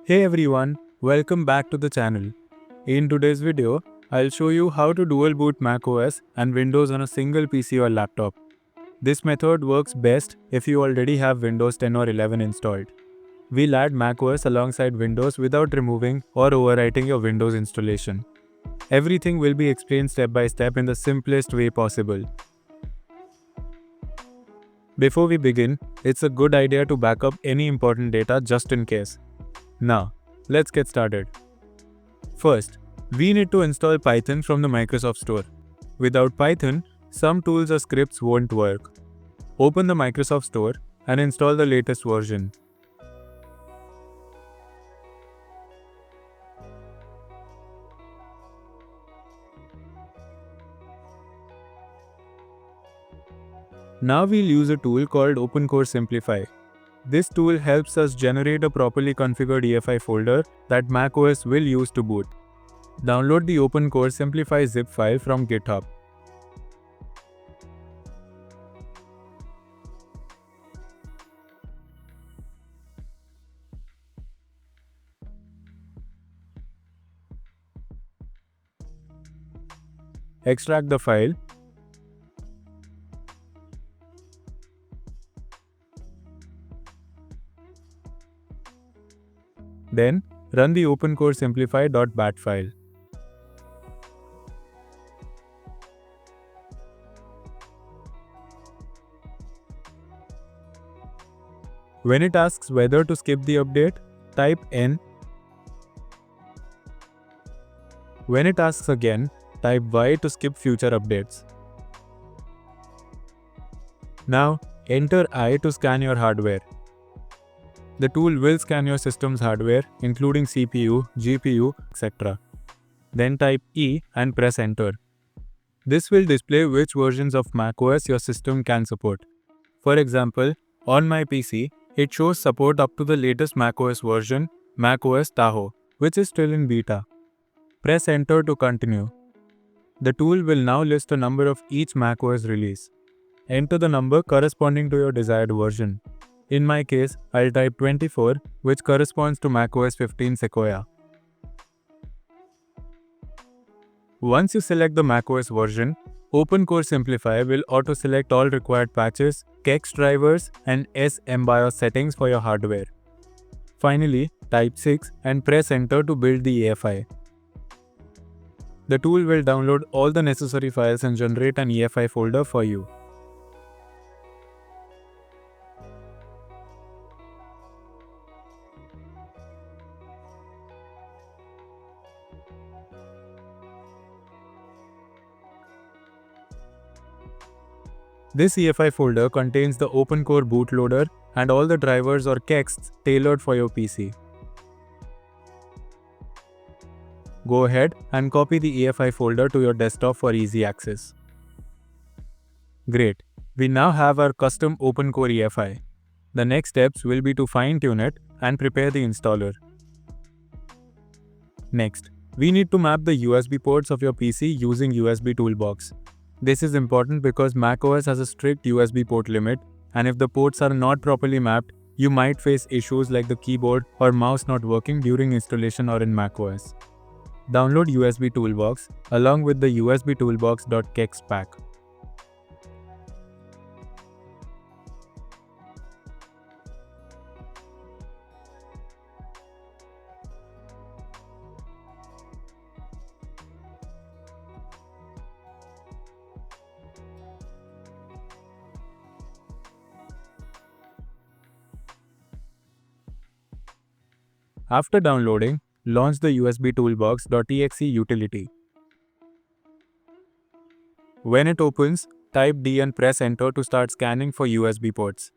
Hey everyone, welcome back to the channel. In today's video, I'll show you how to dual boot macOS and Windows on a single PC or laptop. This method works best if you already have Windows 10 or 11 installed. We'll add macOS alongside Windows without removing or overwriting your Windows installation. Everything will be explained step by step in the simplest way possible. Before we begin, it's a good idea to back up any important data just in case. Now, let's get started. First, we need to install Python from the Microsoft Store. Without Python, some tools or scripts won't work. Open the Microsoft Store and install the latest version. Now we'll use a tool called OpenCore EFI. This tool helps us generate a properly configured EFI folder that macOS will use to boot. Download the OpenCore EFI zip file from GitHub. Extract the file. Then, run the OpenCore simplify.bat file. When it asks whether to skip the update, type N. When it asks again, type Y to skip future updates. Now, enter I to scan your hardware. The tool will scan your system's hardware, including CPU, GPU, etc. Then type E and press enter. This will display which versions of macOS your system can support. For example, on my PC, it shows support up to the latest macOS version, macOS Tahoe, which is still in beta. Press enter to continue. The tool will now list a number of each macOS release. Enter the number corresponding to your desired version. In my case, I'll type 24, which corresponds to macOS 15 Sequoia. Once you select the macOS version, OpenCore EFI will auto-select all required patches, KEX drivers, and SMBIOS settings for your hardware. Finally, type 6 and press enter to build the EFI. The tool will download all the necessary files and generate an EFI folder for you. This EFI folder contains the OpenCore bootloader and all the drivers or KEX tailored for your PC. Go ahead and copy the EFI folder to your desktop for easy access. Great, we now have our custom OpenCore EFI. The next steps will be to fine-tune it and prepare the installer. Next, we need to map the USB ports of your PC using USB Toolbox. This is important because macOS has a strict USB port limit, and if the ports are not properly mapped, you might face issues like the keyboard or mouse not working during installation or in macOS. Download USB Toolbox along with the USB Toolbox.kex pack. After downloading, launch the USB Toolbox.exe utility. When it opens, type D and press enter to start scanning for USB ports.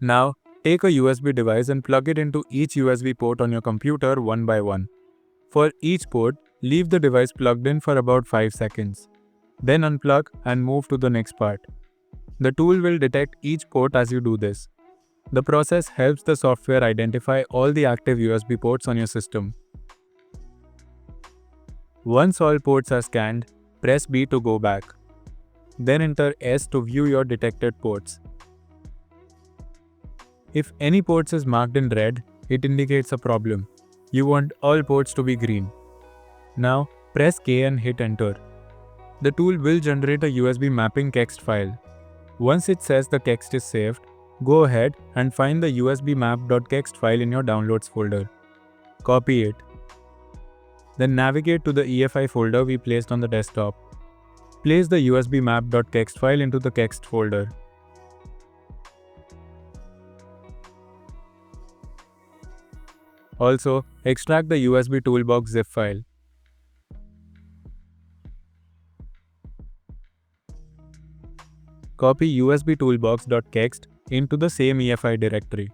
Now, take a USB device and plug it into each USB port on your computer one by one. For each port, leave the device plugged in for about 5 seconds. Then unplug and move to the next part. The tool will detect each port as you do this. The process helps the software identify all the active USB ports on your system. Once all ports are scanned, press B to go back. Then enter S to view your detected ports. If any ports is marked in red, It indicates a problem. You want all ports to be green. Now, press K and hit enter. The tool will generate a USB mapping text file. Once it says the text is saved, go ahead and find the USB map.txt file in your downloads folder. Copy it. Then navigate to the EFI folder we placed on the desktop. Place the USB map.txt file into the text folder. Also, extract the USB toolbox zip file. Copy USB toolbox.txt into the same EFI directory.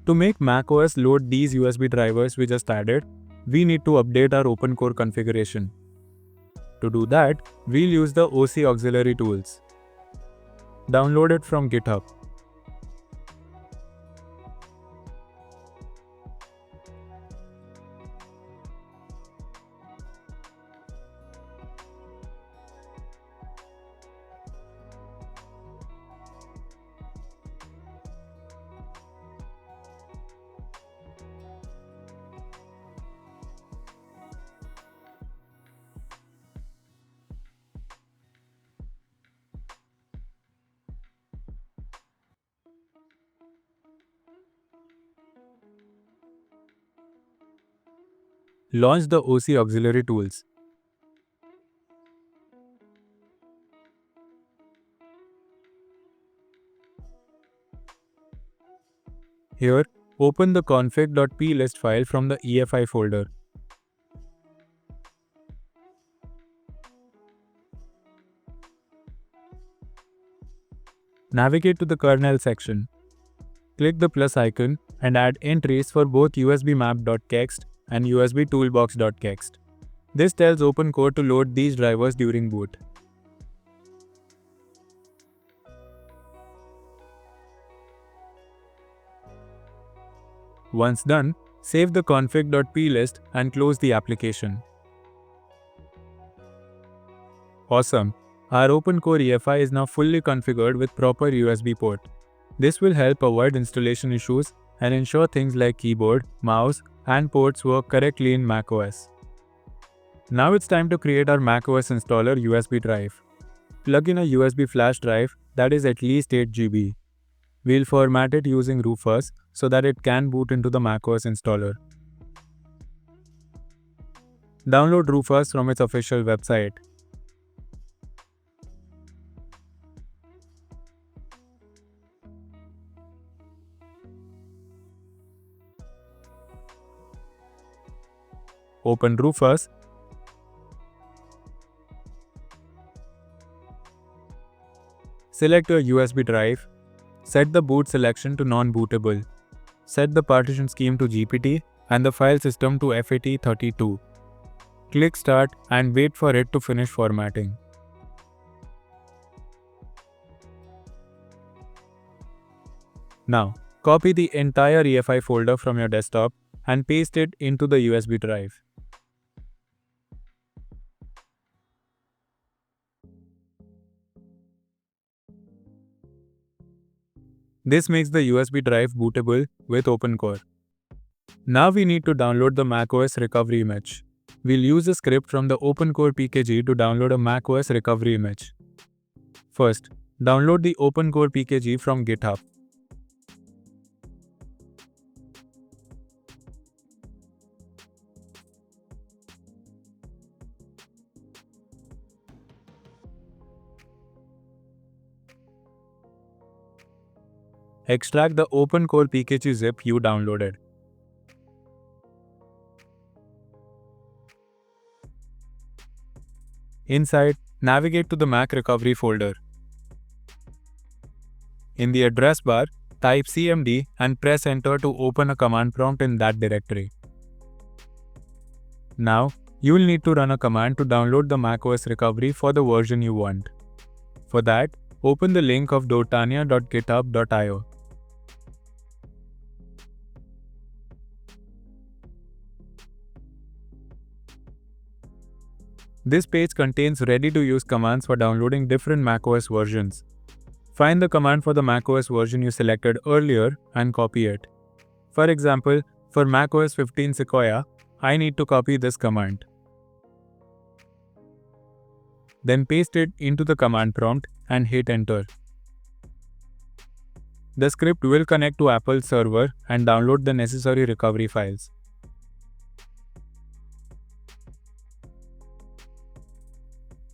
To make macOS load these USB drivers we just added, we need to update our OpenCore configuration. To do that, we'll use the OC auxiliary tools. Download it from GitHub. Launch the OC auxiliary tools. Here, open the config.plist file from the EFI folder. Navigate to the kernel section. Click the plus icon and add entries for both USB map.txt and USB toolbox.txt. This tells OpenCore to load these drivers during boot. Once done, save the config.plist and close the application. Awesome! Our OpenCore EFI is now fully configured with proper USB port. This will help avoid installation issues and ensure things like keyboard, mouse, and ports work correctly in macOS. Now it's time to create our macOS installer USB drive. Plug in a USB flash drive that is at least 8 GB. We'll format it using Rufus so that it can boot into the macOS installer. Download Rufus from its official website. Open Rufus. Select your USB drive. Set the boot selection to non-bootable. Set the partition scheme to GPT and the file system to FAT32. Click Start and wait for it to finish formatting. Now, copy the entire EFI folder from your desktop and paste it into the USB drive. This makes the USB drive bootable with OpenCore. Now we need to download the macOS recovery image. We'll use a script from the OpenCore PKG to download a macOS recovery image. First, download the OpenCore PKG from GitHub. Extract the OpenCore PKG zip you downloaded. Inside, navigate to the Mac recovery folder. In the address bar, type cmd and press enter to open a command prompt in that directory. Now, you will need to run a command to download the macOS recovery for the version you want. For that, open the link of dotania.github.io. This page contains ready-to-use commands for downloading different macOS versions. Find the command for the macOS version you selected earlier and copy it. For example, for macOS 15 Sequoia, I need to copy this command. Then paste it into the command prompt and hit enter. The script will connect to Apple's server and download the necessary recovery files.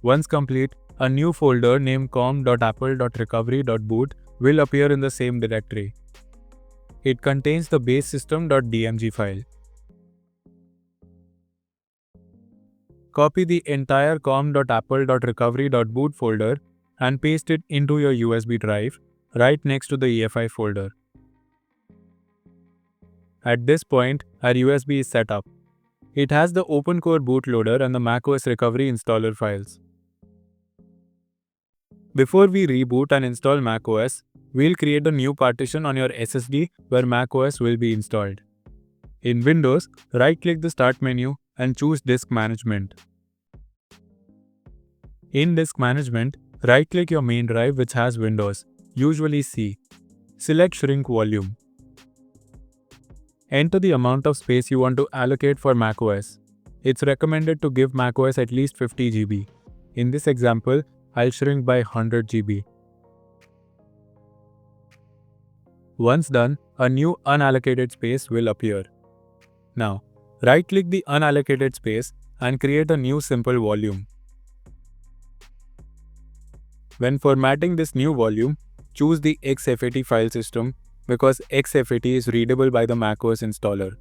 Once complete, a new folder named com.apple.recovery.boot will appear in the same directory. It contains the base system.dmg file. Copy the entire com.apple.recovery.boot folder and paste it into your USB drive right next to the EFI folder. At this point, our USB is set up. It has the OpenCore bootloader and the macOS recovery installer files. Before we reboot and install macOS, we'll create a new partition on your SSD where macOS will be installed. In Windows, right-click the Start menu and choose Disk Management. In Disk Management, right-click your main drive which has Windows, usually C. Select Shrink Volume. Enter the amount of space you want to allocate for macOS. It's recommended to give macOS at least 50 GB. In this example, I'll shrink by 100 GB. Once done, a new unallocated space will appear. Now, right-click the unallocated space and create a new simple volume. When formatting this new volume, choose the XFAT file system because XFAT is readable by the macOS installer.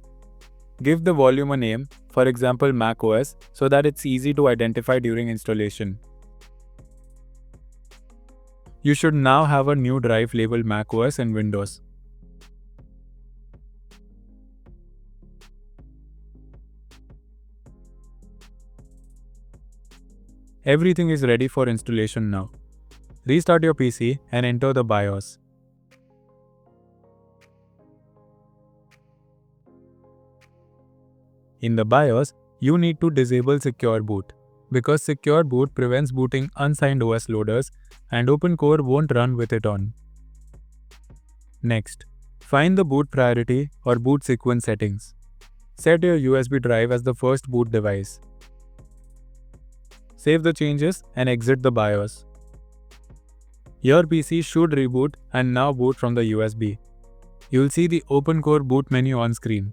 Give the volume a name, for example macOS, so that it's easy to identify during installation. You should now have a new drive labeled macOS in Windows. Everything is ready for installation now. Restart your PC and enter the BIOS. In the BIOS, you need to disable Secure Boot, because Secure Boot prevents booting unsigned OS loaders and OpenCore won't run with it on. Next, find the boot priority or boot sequence settings. Set your USB drive as the first boot device. Save the changes and exit the BIOS. Your PC should reboot and now boot from the USB. You'll see the OpenCore boot menu on screen.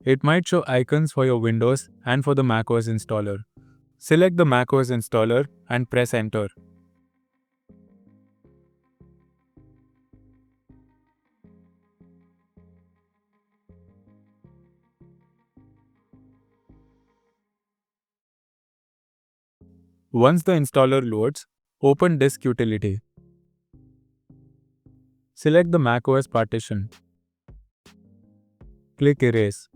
It might show icons for your Windows and for the macOS installer. Select the macOS installer and press enter. Once the installer loads, open Disk Utility. Select the macOS partition. Click Erase.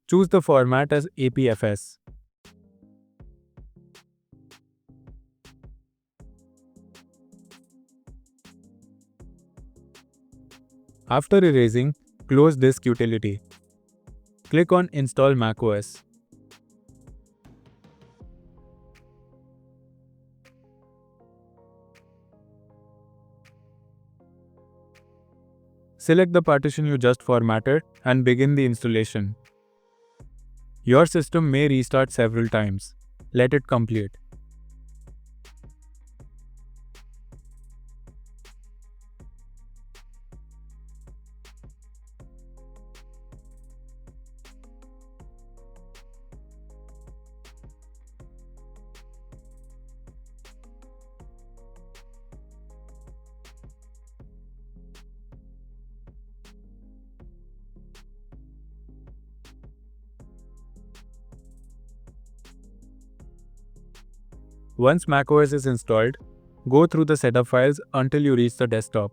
Choose the format as APFS. After erasing, close Disk Utility. Click on Install macOS. Select the partition you just formatted and begin the installation. Your system may restart several times. Let it complete. Once macOS is installed, go through the setup files until you reach the desktop.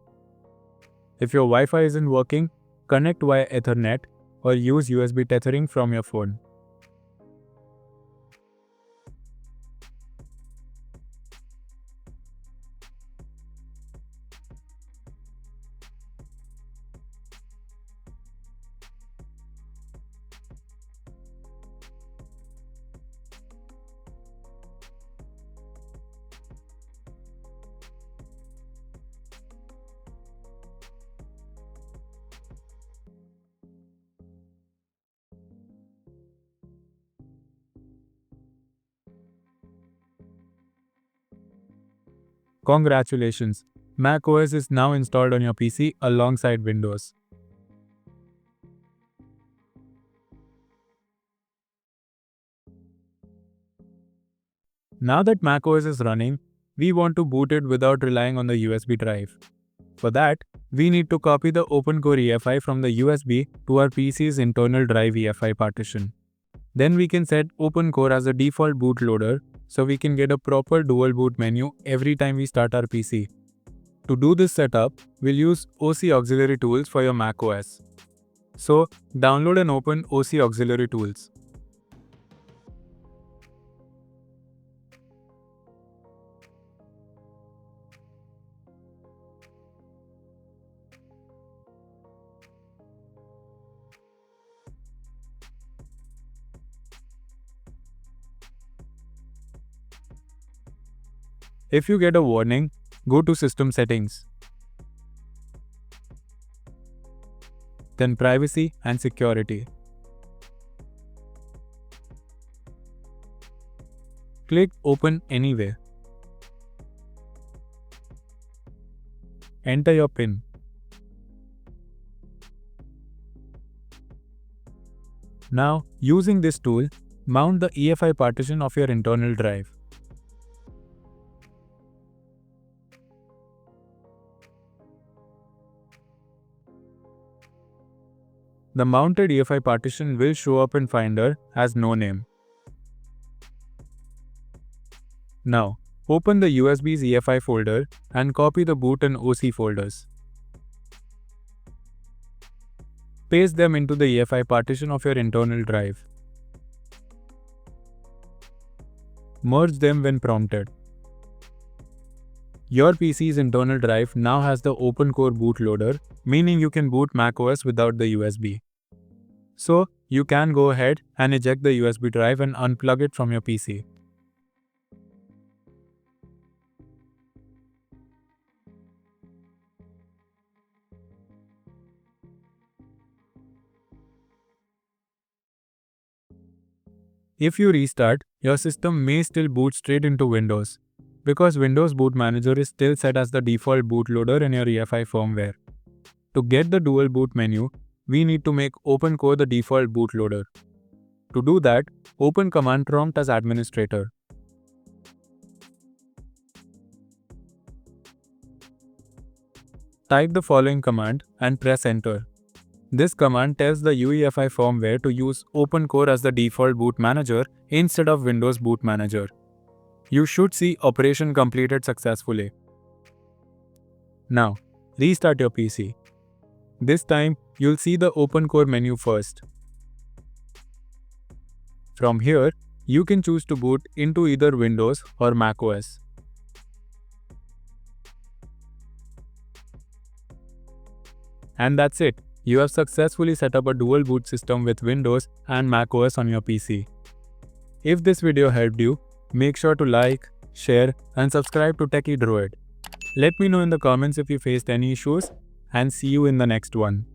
If your Wi-Fi isn't working, connect via Ethernet or use USB tethering from your phone. Congratulations! macOS is now installed on your PC alongside Windows. Now that macOS is running, we want to boot it without relying on the USB drive. For that, we need to copy the OpenCore EFI from the USB to our PC's internal drive EFI partition. Then we can set OpenCore as a default bootloader so we can get a proper dual boot menu every time we start our PC. To do this setup, we'll use OC auxiliary tools for your macOS. So, download and open OC auxiliary tools. If you get a warning, go to System Settings, then Privacy and Security. Click Open Anyway. Enter your PIN. Now, using this tool, mount the EFI partition of your internal drive. The mounted EFI partition will show up in Finder as no name. Now, open the USB's EFI folder and copy the boot and OC folders. Paste them into the EFI partition of your internal drive. Merge them when prompted. Your PC's internal drive now has the OpenCore bootloader, meaning you can boot macOS without the USB. So, you can go ahead and eject the USB drive and unplug it from your PC. If you restart, your system may still boot straight into Windows, because Windows Boot Manager is still set as the default bootloader in your EFI firmware. To get the dual boot menu, we need to make OpenCore the default bootloader. To do that, open command prompt as administrator. Type the following command and press enter. This command tells the UEFI firmware to use OpenCore as the default boot manager instead of Windows Boot Manager. You should see operation completed successfully. Now, restart your PC. This time, you'll see the OpenCore menu first. From here, you can choose to boot into either Windows or macOS. And that's it. You have successfully set up a dual boot system with Windows and macOS on your PC. If this video helped you, make sure to like, share, and subscribe to Techy Druid. Let me know in the comments if you faced any issues, and see you in the next one.